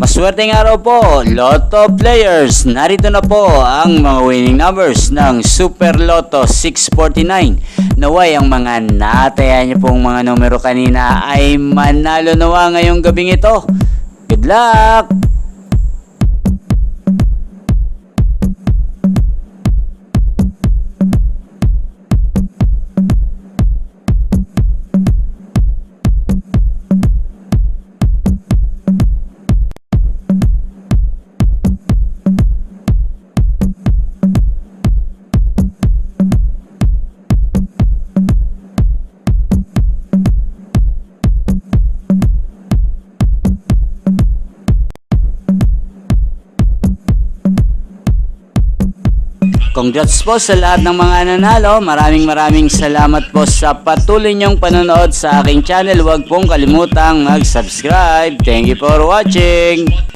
Maswerteng araw po, Lotto players. Narito na po ang mga winning numbers ng Super Lotto 649. Naway ang mga nataya niyo pong mga numero kanina ay manalo nawa ngayong gabing ito. Good luck! Congrats po sa lahat ng mga nanalo. Maraming salamat po sa patuloy niyong panonood sa aking channel. Huwag pong kalimutang mag-subscribe. Thank you for watching.